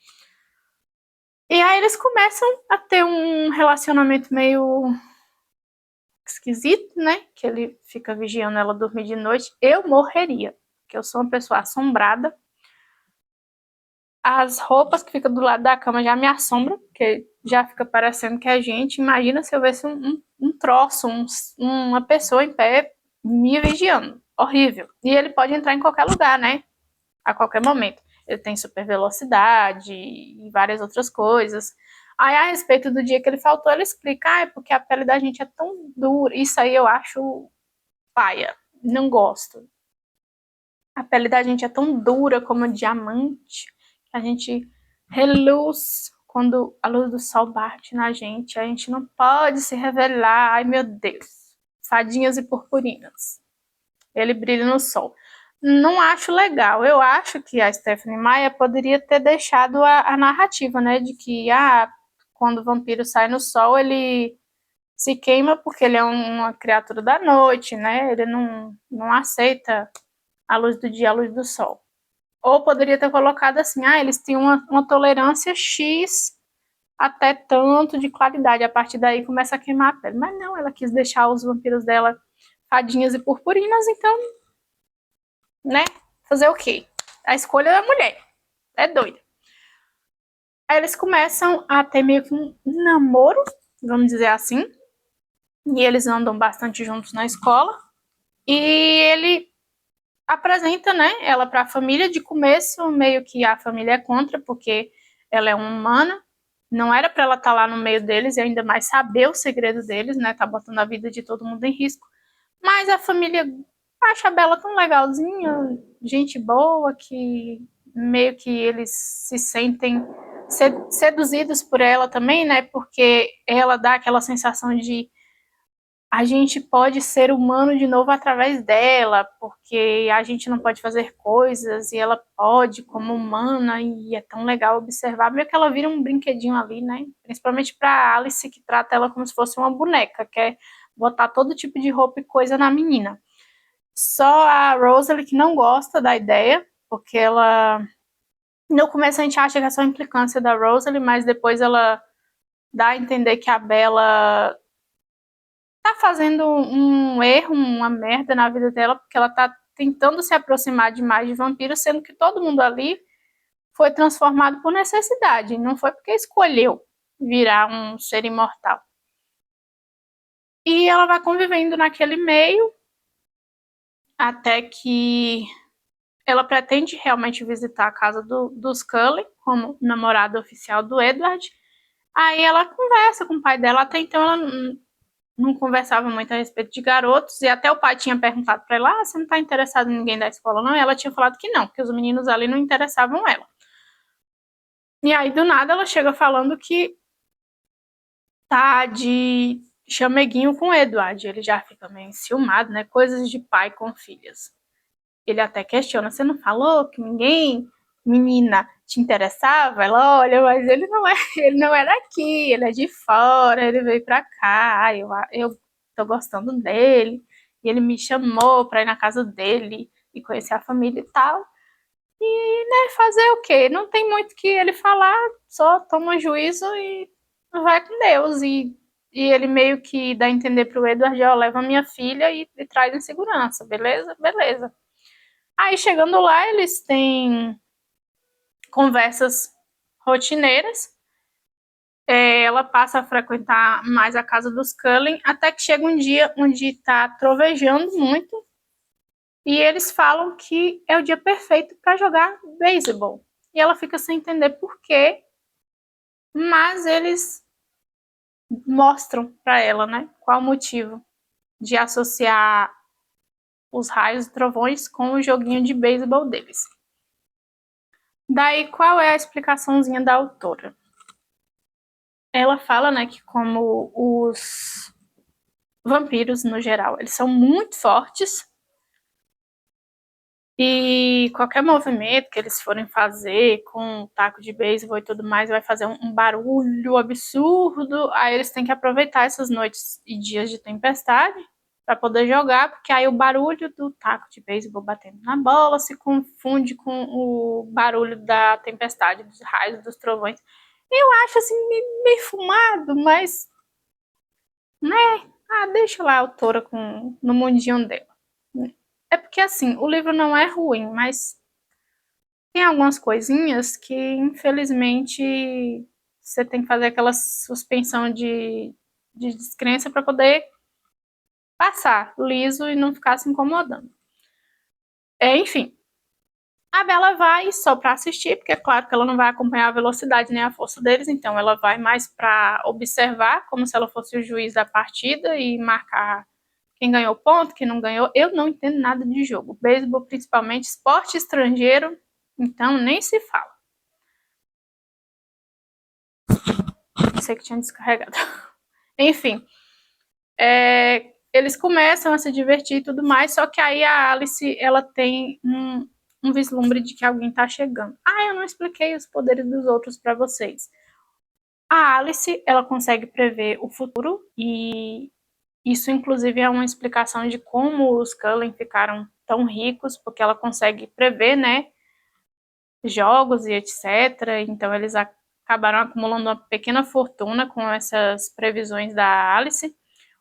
A: E aí eles começam a ter um relacionamento meio esquisito, né? Que ele fica vigiando ela dormir de noite. Eu morreria, porque eu sou uma pessoa assombrada. As roupas que ficam do lado da cama já me assombram, porque já fica parecendo que é gente. Imagina se eu visse um troço, uma pessoa em pé me vigiando. Horrível. E ele pode entrar em qualquer lugar, né? A qualquer momento. Ele tem super velocidade e várias outras coisas. Aí, a respeito do dia que ele faltou, ele explica, é porque a pele da gente é tão dura. Isso aí eu acho paia. Não gosto. A pele da gente é tão dura como diamante, que a gente reluz quando a luz do sol bate na gente. A gente não pode se revelar. Ai, meu Deus. Fadinhas e Purpurinas. Ele brilha no sol. Não acho legal. Eu acho que a Stephenie Meyer poderia ter deixado a narrativa, né? De que, quando o vampiro sai no sol, ele se queima porque ele é uma criatura da noite, né? Ele não aceita a luz do dia, a luz do sol. Ou poderia ter colocado assim, eles têm uma tolerância X até tanto de claridade. A partir daí começa a queimar a pele. Mas não, ela quis deixar os vampiros dela fadinhas e purpurinas, então, né? Fazer o quê? A escolha da mulher. É doida. Aí eles começam a ter meio que um namoro, vamos dizer assim. E eles andam bastante juntos na escola. E ele apresenta, né, ela para a família. De começo, meio que a família é contra, porque ela é uma humana. Não era para ela estar lá no meio deles e ainda mais saber o segredo deles, né? Tá botando a vida de todo mundo em risco. Mas a família acha a Bella tão legalzinha, gente boa, que meio que eles se sentem seduzidos por ela também, né? Porque ela dá aquela sensação de a gente pode ser humano de novo através dela, porque a gente não pode fazer coisas e ela pode como humana, e é tão legal observar, meio que ela vira um brinquedinho ali, né? Principalmente para Alice, que trata ela como se fosse uma boneca, quer botar todo tipo de roupa e coisa na menina. Só a Rosalie que não gosta da ideia, porque ela no começo a gente acha que é só implicância da Rosalie, mas depois ela dá a entender que a Bella tá fazendo um erro, uma merda na vida dela, porque ela tá tentando se aproximar demais de vampiros, sendo que todo mundo ali foi transformado por necessidade, não foi porque escolheu virar um ser imortal. E ela vai convivendo naquele meio, até que ela pretende realmente visitar a casa dos Cullen, como namorada oficial do Edward. Aí ela conversa com o pai dela, até então ela não conversava muito a respeito de garotos, e até o pai tinha perguntado para ela, você não tá interessado em ninguém da escola, não? E ela tinha falado que não, porque os meninos ali não interessavam ela. E aí, do nada, ela chega falando que tá de chameguinho com o Edward. Ele já fica meio enciumado, né? Coisas de pai com filhas. Ele até questiona, você não falou que ninguém, menina, te interessava? Ela olha, mas ele não é daqui, ele é de fora, ele veio pra cá, eu tô gostando dele, e ele me chamou pra ir na casa dele e conhecer a família e tal. E, né, fazer o quê? Não tem muito que ele falar, só toma juízo e vai com Deus. E ele meio que dá a entender pro Edward, leva minha filha e traz em segurança, beleza? Beleza. Aí, chegando lá, eles têm conversas rotineiras. Ela passa a frequentar mais a casa dos Cullen, até que chega um dia onde tá trovejando muito, e eles falam que é o dia perfeito para jogar beisebol. E ela fica sem entender por quê, mas eles mostram para ela, né, qual o motivo de associar os raios e trovões com o joguinho de beisebol deles. Daí, qual é a explicaçãozinha da autora? Ela fala, né, que como os vampiros, no geral, eles são muito fortes, e qualquer movimento que eles forem fazer com o taco de beisebol e tudo mais vai fazer um barulho absurdo. Aí eles têm que aproveitar essas noites e dias de tempestade para poder jogar, porque aí o barulho do taco de beisebol batendo na bola se confunde com o barulho da tempestade, dos raios, dos trovões. Eu acho assim meio fumado, mas, né? Deixa lá a autora no mundinho dela. É porque assim, o livro não é ruim, mas tem algumas coisinhas que, infelizmente, você tem que fazer aquela suspensão de descrença para poder passar liso e não ficar se incomodando. Enfim, a Bella vai só para assistir, porque é claro que ela não vai acompanhar a velocidade nem a força deles, então ela vai mais para observar, como se ela fosse o juiz da partida e marcar quem ganhou ponto, quem não ganhou. Eu não entendo nada de jogo. Beisebol, principalmente, esporte estrangeiro, então nem se fala. Não sei que tinha descarregado. Enfim, eles começam a se divertir e tudo mais, só que aí a Alice, ela tem um vislumbre de que alguém tá chegando. Ah, eu não expliquei os poderes dos outros para vocês. A Alice, ela consegue prever o futuro e isso, inclusive, é uma explicação de como os Cullen ficaram tão ricos, porque ela consegue prever, né, jogos e etc. Então, eles acabaram acumulando uma pequena fortuna com essas previsões da Alice.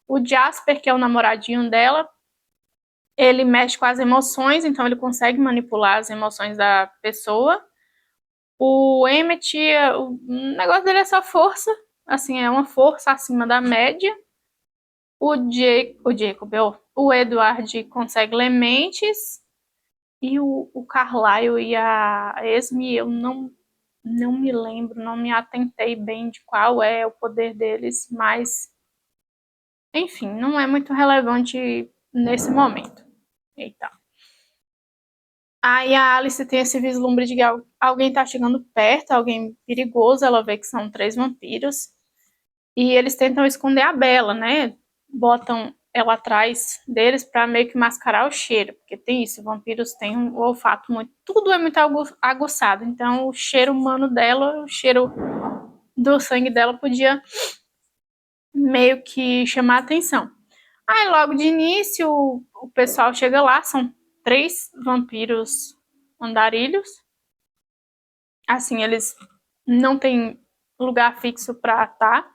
A: O Jasper, que é o namoradinho dela, ele mexe com as emoções, então ele consegue manipular as emoções da pessoa. O Emmett, o negócio dele é só força, assim, é uma força acima da média. O Edward consegue lementes. E o Carlyle e a Esme, eu não me lembro, não me atentei bem de qual é o poder deles, mas, enfim, não é muito relevante nesse momento. Eita. Aí a Alice tem esse vislumbre de que alguém tá chegando perto, alguém perigoso, ela vê que são 3 vampiros, e eles tentam esconder a Bella, né? Botam ela atrás deles para meio que mascarar o cheiro, porque tem isso, vampiros têm um olfato muito, tudo é muito aguçado, então o cheiro humano dela, o cheiro do sangue dela podia meio que chamar a atenção. Aí logo de início o pessoal chega lá, são 3 vampiros andarilhos, assim, eles não têm lugar fixo para estar.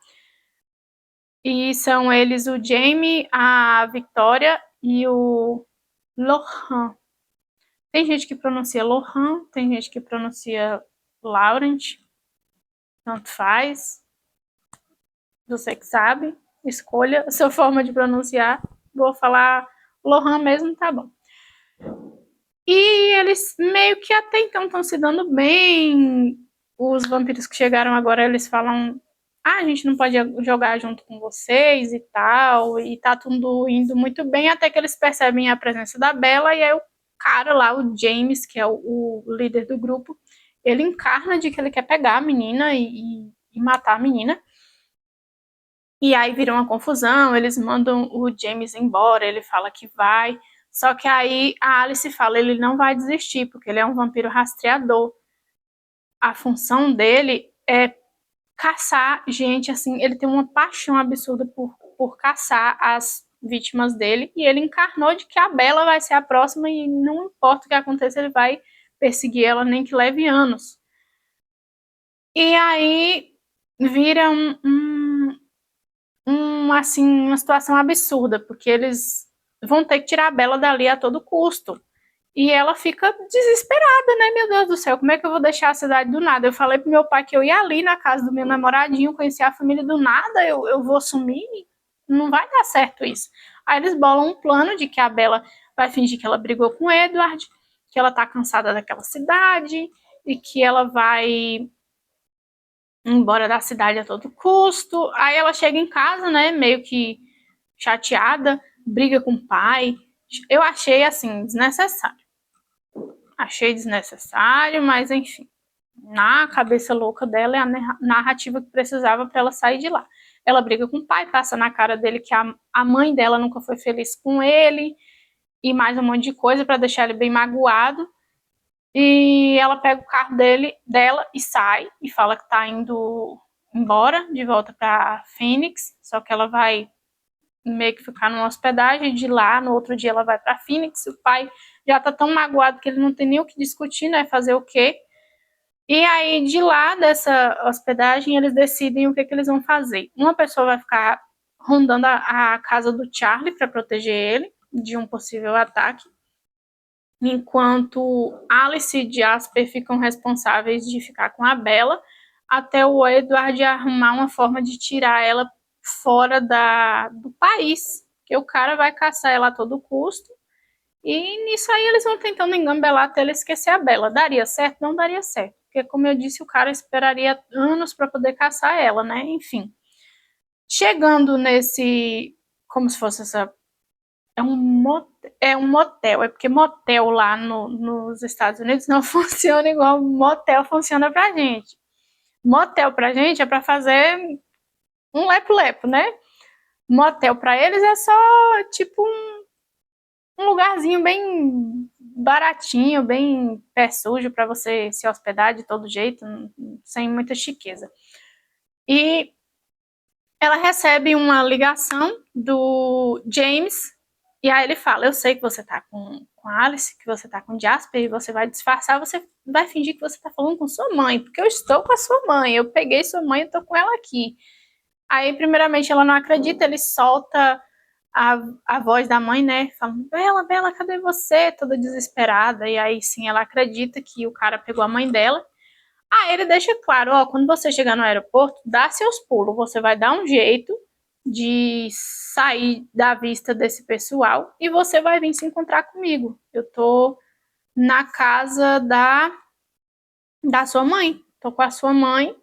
A: E são eles o Jamie, a Victoria e o Lohan. Tem gente que pronuncia Lohan, tem gente que pronuncia Laurent. Tanto faz. Você que sabe. Escolha a sua forma de pronunciar. Vou falar Lohan mesmo, tá bom. E eles meio que até então estão se dando bem. Os vampiros que chegaram agora, eles falam: ah, a gente não pode jogar junto com vocês e tal, e tá tudo indo muito bem, até que eles percebem a presença da Bella, e aí o cara lá, o James, que é o líder do grupo, ele encarna de que ele quer pegar a menina e matar a menina, e aí vira uma confusão, eles mandam o James embora, ele fala que vai, só que aí a Alice fala, ele não vai desistir, porque ele é um vampiro rastreador. A função dele é caçar gente, assim, ele tem uma paixão absurda por caçar as vítimas dele, e ele encarnou de que a Bella vai ser a próxima e não importa o que aconteça, ele vai perseguir ela, nem que leve anos. E aí vira assim, uma situação absurda, porque eles vão ter que tirar a Bella dali a todo custo. E ela fica desesperada, né? Meu Deus do céu, como é que eu vou deixar a cidade do nada? Eu falei pro meu pai que eu ia ali na casa do meu namoradinho, conhecer a família do nada, eu vou sumir, não vai dar certo isso. Aí eles bolam um plano de que a Bella vai fingir que ela brigou com o Edward, que ela tá cansada daquela cidade, e que ela vai embora da cidade a todo custo. Aí ela chega em casa, né, meio que chateada, briga com o pai. Eu achei, assim, desnecessário. Achei desnecessário, mas enfim. Na cabeça louca dela é a narrativa que precisava para ela sair de lá. Ela briga com o pai, passa na cara dele que a mãe dela nunca foi feliz com ele e mais um monte de coisa para deixar ele bem magoado. E ela pega o carro dela e sai e fala que tá indo embora de volta para Phoenix, só que ela vai meio que ficar numa hospedagem de lá, no outro dia ela vai para Phoenix, o pai já tá tão magoado que ele não tem nem o que discutir, né, fazer o quê? E aí de lá dessa hospedagem eles decidem o que eles vão fazer. Uma pessoa vai ficar rondando a casa do Charlie para proteger ele de um possível ataque, enquanto Alice e Jasper ficam responsáveis de ficar com a Bella, até o Edward arrumar uma forma de tirar ela fora do país, que o cara vai caçar ela a todo custo, e nisso aí eles vão tentando engambelar até ele esquecer a Bella. Daria certo? Não daria certo, porque como eu disse, o cara esperaria anos para poder caçar ela, né? Enfim. Chegando nesse, como se fosse essa é um motel, é porque motel lá nos Estados Unidos não funciona igual motel funciona pra gente. Motel pra gente é pra fazer um lepo-lepo, né? motel para eles é só tipo um lugarzinho bem baratinho, bem pé sujo para você se hospedar de todo jeito, sem muita chiqueza. E ela recebe uma ligação do James, e aí ele fala: eu sei que você tá com a Alice, que você tá com o Jasper, e você vai disfarçar, você vai fingir que você tá falando com sua mãe, porque eu estou com a sua mãe, eu peguei sua mãe e tô com ela aqui. Aí, primeiramente, ela não acredita, ele solta a voz da mãe, né, falando: Bela, Bela, cadê você? Toda desesperada, e aí sim ela acredita que o cara pegou a mãe dela. Ah, ele deixa claro, ó, quando você chegar no aeroporto, dá seus pulos, você vai dar um jeito de sair da vista desse pessoal e você vai vir se encontrar comigo. Eu tô na casa da sua mãe, tô com a sua mãe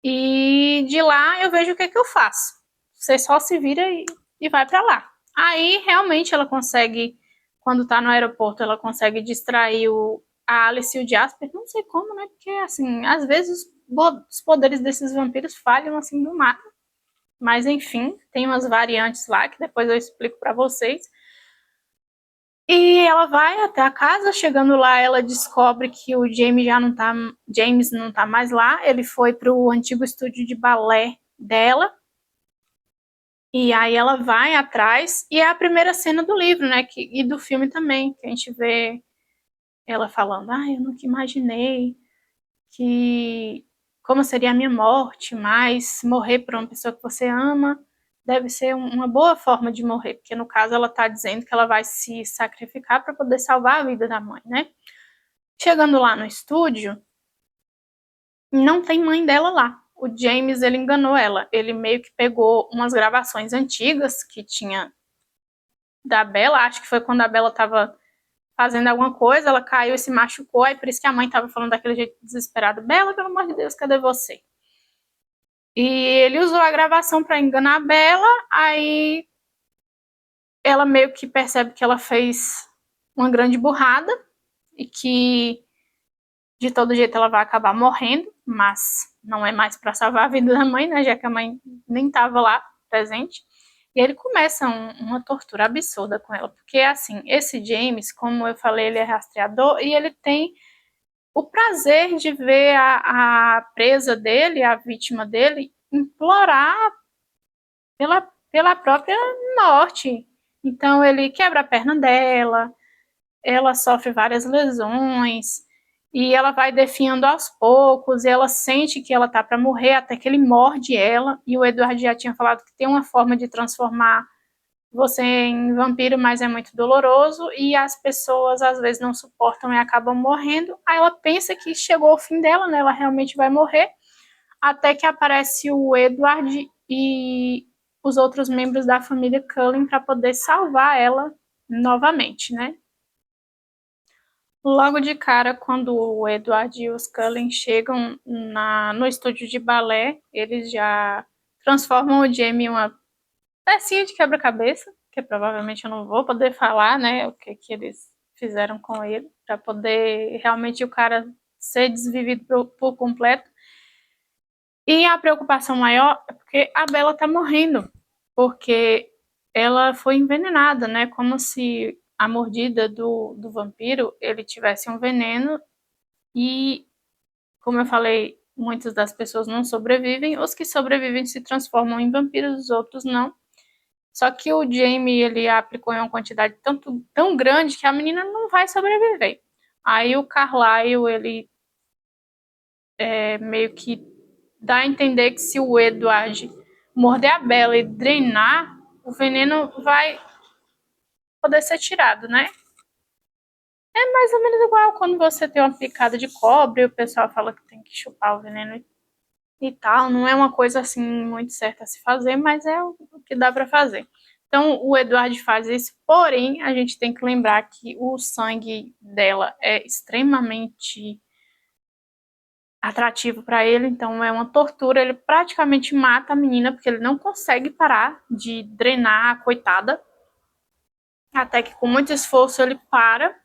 A: e de lá eu vejo o que é que eu faço. Você só se vira e vai pra lá. Aí realmente ela consegue, quando tá no aeroporto, ela consegue distrair a Alice e o Jasper, não sei como, né? Porque, assim, às vezes os poderes desses vampiros falham, assim, do nada. Mas, enfim, tem umas variantes lá que depois eu explico pra vocês. E ela vai até a casa, chegando lá ela descobre que o James não tá mais lá, ele foi pro antigo estúdio de balé dela. E aí ela vai atrás, e é a primeira cena do livro, né, e do filme também, que a gente vê ela falando: eu nunca imaginei que como seria a minha morte, mas morrer por uma pessoa que você ama deve ser uma boa forma de morrer, porque no caso ela tá dizendo que ela vai se sacrificar para poder salvar a vida da mãe, né? Chegando lá no estúdio, não tem mãe dela lá. O James, ele enganou ela. Ele meio que pegou umas gravações antigas que tinha da Bella, acho que foi quando a Bella tava fazendo alguma coisa, ela caiu e se machucou, aí por isso que a mãe tava falando daquele jeito desesperado: Bella, pelo amor de Deus, cadê você? E ele usou a gravação para enganar a Bella, aí ela meio que percebe que ela fez uma grande burrada e que de todo jeito ela vai acabar morrendo, mas não é mais para salvar a vida da mãe, né, já que a mãe nem tava lá presente. E ele começa uma tortura absurda com ela, porque assim, esse James, como eu falei, ele é rastreador e ele tem o prazer de ver a presa dele, a vítima dele, implorar pela própria morte. Então ele quebra a perna dela, ela sofre várias lesões e ela vai definhando aos poucos, e ela sente que ela tá para morrer até que ele morde ela, e o Edward já tinha falado que tem uma forma de transformar você em vampiro, mas é muito doloroso e as pessoas às vezes não suportam e acabam morrendo. Aí ela pensa que chegou ao fim dela, né? Ela realmente vai morrer, até que aparece o Edward e os outros membros da família Cullen para poder salvar ela novamente, né? Logo de cara, quando o Edward e os Cullen chegam no estúdio de balé, eles já transformam o Jamie em uma pecinha de quebra-cabeça, que provavelmente eu não vou poder falar, né, o que eles fizeram com ele, para poder realmente o cara ser desvivido por completo. E a preocupação maior é porque a Bella tá morrendo, porque ela foi envenenada, né, como se a mordida do vampiro, ele tivesse um veneno e, como eu falei, muitas das pessoas não sobrevivem, os que sobrevivem se transformam em vampiros, os outros não. Só que o Jamie, ele aplicou em uma quantidade tão grande que a menina não vai sobreviver. Aí o Carlyle, ele meio que dá a entender que se o Edward morder a Bella e drenar, o veneno vai poder ser tirado, né? É mais ou menos igual quando você tem uma picada de cobre e o pessoal fala que tem que chupar o veneno e tal. Não é uma coisa assim muito certa a se fazer, mas é o que dá para fazer. Então o Edward faz isso, porém a gente tem que lembrar que o sangue dela é extremamente atrativo para ele, então é uma tortura. Ele praticamente mata a menina porque ele não consegue parar de drenar a coitada, até que com muito esforço ele para.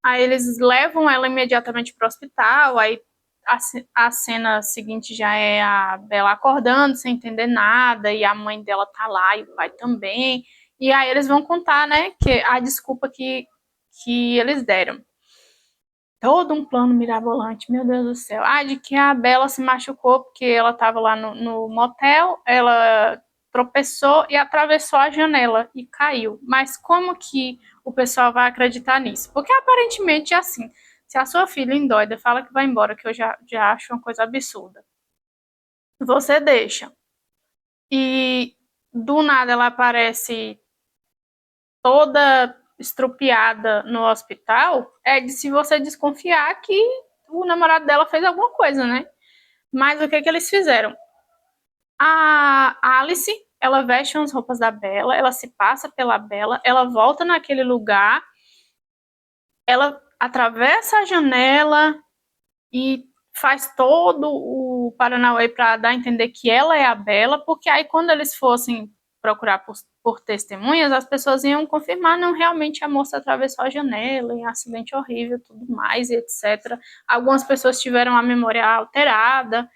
A: Aí eles levam ela imediatamente para o hospital, aí a cena seguinte já é a Bella acordando sem entender nada, e a mãe dela tá lá, e o pai também. E aí eles vão contar, né, que a desculpa que eles deram. Todo um plano mirabolante, meu Deus do céu. Ah, de que a Bella se machucou porque ela estava lá no motel, ela tropeçou e atravessou a janela e caiu. Mas como que o pessoal vai acreditar nisso? Porque aparentemente é assim. Se a sua filha endoida fala que vai embora, que eu já acho uma coisa absurda, você deixa. E do nada ela aparece toda estrupiada no hospital, é de se você desconfiar que o namorado dela fez alguma coisa, né? Mas o que que eles fizeram? A Alice, ela veste as roupas da Bella, ela se passa pela Bella, ela volta naquele lugar, ela atravessa a janela e faz todo o Paranauê para dar a entender que ela é a Bella, porque aí quando eles fossem procurar por testemunhas, as pessoas iam confirmar, não, realmente a moça atravessou a janela, em um acidente horrível, tudo mais, e etc. Algumas pessoas tiveram a memória alterada,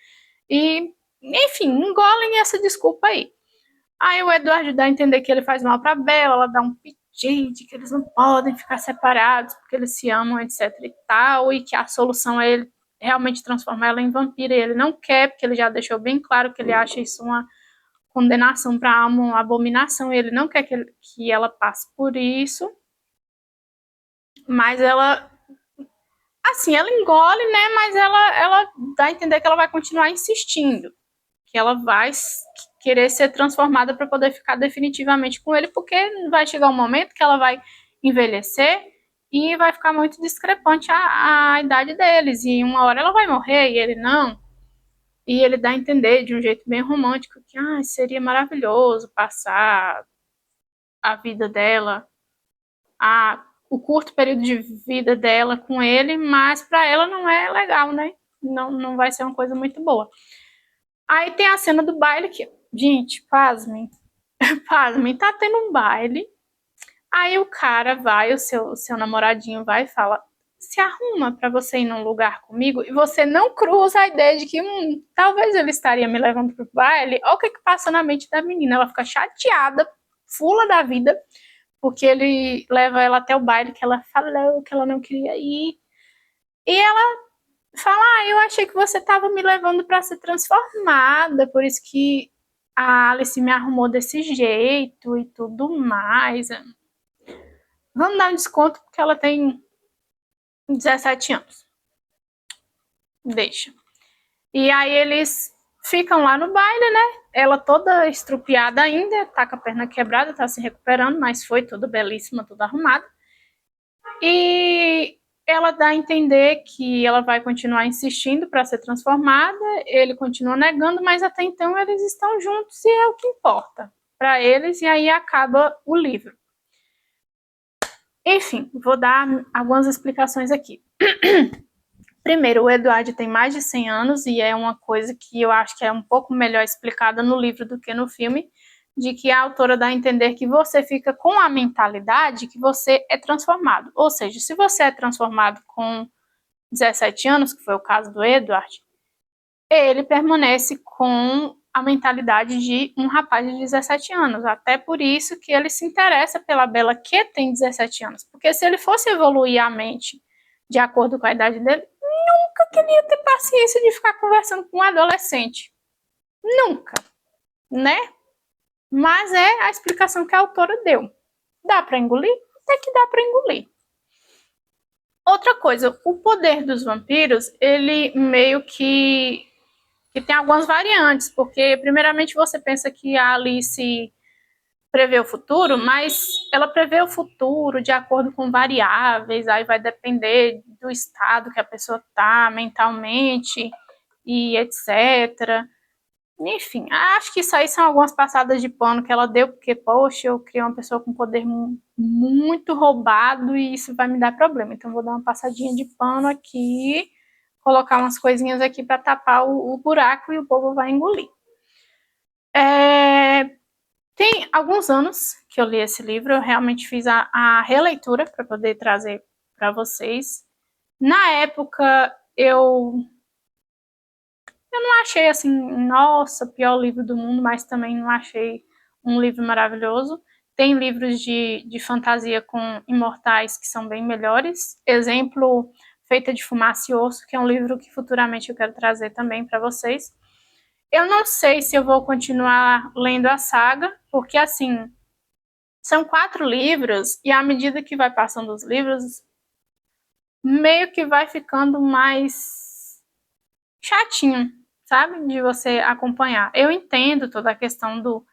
A: e, enfim, engolem essa desculpa aí. Aí o Eduardo dá a entender que ele faz mal pra Bella, ela dá um pedido de que eles não podem ficar separados, porque eles se amam, etc e tal, e que a solução é ele realmente transformar ela em vampira, e ele não quer, porque ele já deixou bem claro que ele acha isso uma condenação para alma, uma abominação, e ele não quer que ela passe por isso, mas ela, assim, ela engole, né, mas ela dá a entender que ela vai continuar insistindo, que ela vai querer ser transformada para poder ficar definitivamente com ele, porque vai chegar um momento que ela vai envelhecer e vai ficar muito discrepante a idade deles, e uma hora ela vai morrer e ele não. E ele dá a entender de um jeito bem romântico que seria maravilhoso passar a vida dela, o curto período de vida dela com ele, mas para ela não é legal, né? Não vai ser uma coisa muito boa. Aí tem a cena do baile que, gente, pasmem, pasmem, tá tendo um baile. Aí o cara vai, o seu namoradinho vai e fala: se arruma pra você ir num lugar comigo, e você não cruza a ideia de que talvez ele estaria me levando pro baile. Olha o que passa na mente da menina. Ela fica chateada, fula da vida, porque ele leva ela até o baile que ela falou que ela não queria ir. E ela fala: eu achei que você estava me levando para ser transformada, por isso que a Alice me arrumou desse jeito e tudo mais. Vamos dar um desconto porque ela tem 17 anos. Deixa. E aí eles ficam lá no baile, né? Ela toda estrupiada ainda, tá com a perna quebrada, tá se recuperando, mas foi toda belíssima, toda arrumada. E ela dá a entender que ela vai continuar insistindo para ser transformada, ele continua negando, mas até então eles estão juntos e é o que importa para eles, e aí acaba o livro. Enfim, vou dar algumas explicações aqui. Primeiro, o Eduardo tem mais de 100 anos e é uma coisa que eu acho que é um pouco melhor explicada no livro do que no filme, de que a autora dá a entender que você fica com a mentalidade que você é transformado. Ou seja, se você é transformado com 17 anos, que foi o caso do Edward, ele permanece com a mentalidade de um rapaz de 17 anos. Até por isso que ele se interessa pela Bella, que tem 17 anos. Porque se ele fosse evoluir a mente de acordo com a idade dele, nunca queria ter paciência de ficar conversando com um adolescente. Nunca, né? Mas é a explicação que a autora deu. Dá para engolir? Até que dá para engolir. Outra coisa, o poder dos vampiros, ele meio que tem algumas variantes, porque primeiramente você pensa que a Alice prevê o futuro, mas ela prevê o futuro de acordo com variáveis, aí vai depender do estado que a pessoa está mentalmente e etc. Enfim, acho que isso aí são algumas passadas de pano que ela deu, porque, poxa, eu criei uma pessoa com poder muito roubado e isso vai me dar problema. Então, vou dar uma passadinha de pano aqui, colocar umas coisinhas aqui para tapar o buraco e o povo vai engolir. Tem alguns anos que eu li esse livro, eu realmente fiz a releitura para poder trazer para vocês. Na época, eu Eu não achei assim, nossa, pior livro do mundo, mas também não achei um livro maravilhoso. Tem livros de fantasia com imortais que são bem melhores. Exemplo, Feita de Fumaça e Osso, que é um livro que futuramente eu quero trazer também para vocês. Eu não sei se eu vou continuar lendo a saga, porque assim, são 4 livros e à medida que vai passando os livros, meio que vai ficando mais chatinho, sabe? De você acompanhar. Eu entendo toda a questão do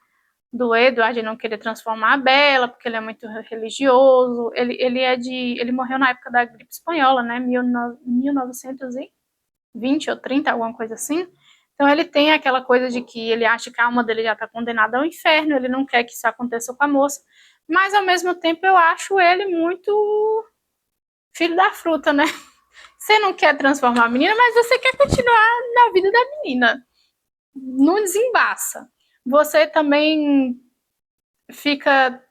A: Edward não querer transformar a Bella, porque ele é muito religioso. Ele morreu na época da gripe espanhola, né? 1920 ou 30, alguma coisa assim. Então ele tem aquela coisa de que ele acha que a alma dele já está condenada ao inferno, ele não quer que isso aconteça com a moça. Mas ao mesmo tempo eu acho ele muito filho da fruta, né? Você não quer transformar a menina, mas você quer continuar na vida da menina. Não desembaça. Você também fica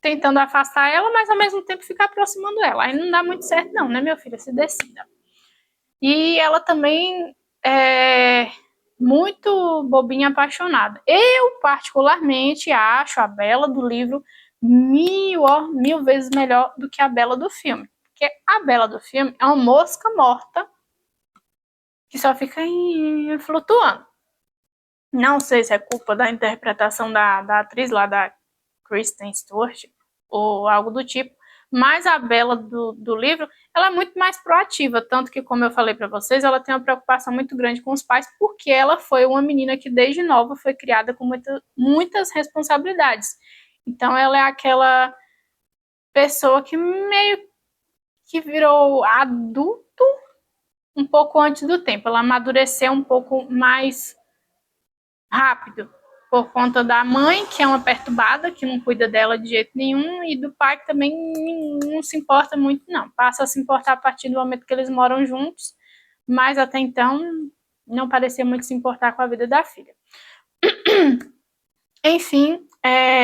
A: tentando afastar ela, mas ao mesmo tempo fica aproximando ela. Aí não dá muito certo não, né, meu filho? Se decida. E ela também é muito bobinha apaixonada. Eu, particularmente, acho a Bella do livro mil vezes melhor do que a Bella do filme. Porque a Bella do filme é uma mosca morta que só fica flutuando. Não sei se é culpa da interpretação da atriz lá, da Kristen Stewart, ou algo do tipo, mas a Bella do livro, ela é muito mais proativa, tanto que, como eu falei para vocês, ela tem uma preocupação muito grande com os pais, porque ela foi uma menina que desde nova foi criada com muitas responsabilidades. Então ela é aquela pessoa que meio que virou adulto um pouco antes do tempo, ela amadureceu um pouco mais rápido, por conta da mãe, que é uma perturbada, que não cuida dela de jeito nenhum, e do pai, que também não se importa muito, não. Passa a se importar a partir do momento que eles moram juntos, mas até então não parecia muito se importar com a vida da filha. Enfim,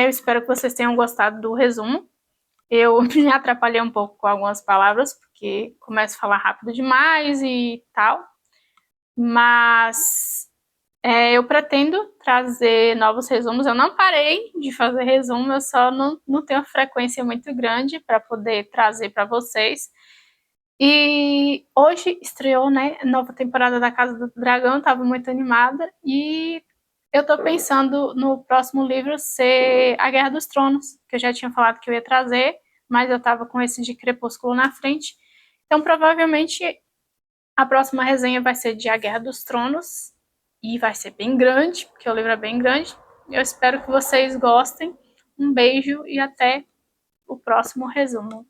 A: eu espero que vocês tenham gostado do resumo. Eu me atrapalhei um pouco com algumas palavras, porque começo a falar rápido demais e tal, mas eu pretendo trazer novos resumos. Eu não parei de fazer resumo, eu só não tenho uma frequência muito grande para poder trazer para vocês. E hoje estreou, né, a nova temporada da Casa do Dragão, estava muito animada. E eu estou pensando no próximo livro ser A Guerra dos Tronos, que eu já tinha falado que eu ia trazer, mas eu estava com esse de Crepúsculo na frente. Então, provavelmente, a próxima resenha vai ser de A Guerra dos Tronos. E vai ser bem grande, porque o livro é bem grande. Eu espero que vocês gostem. Um beijo e até o próximo resumo.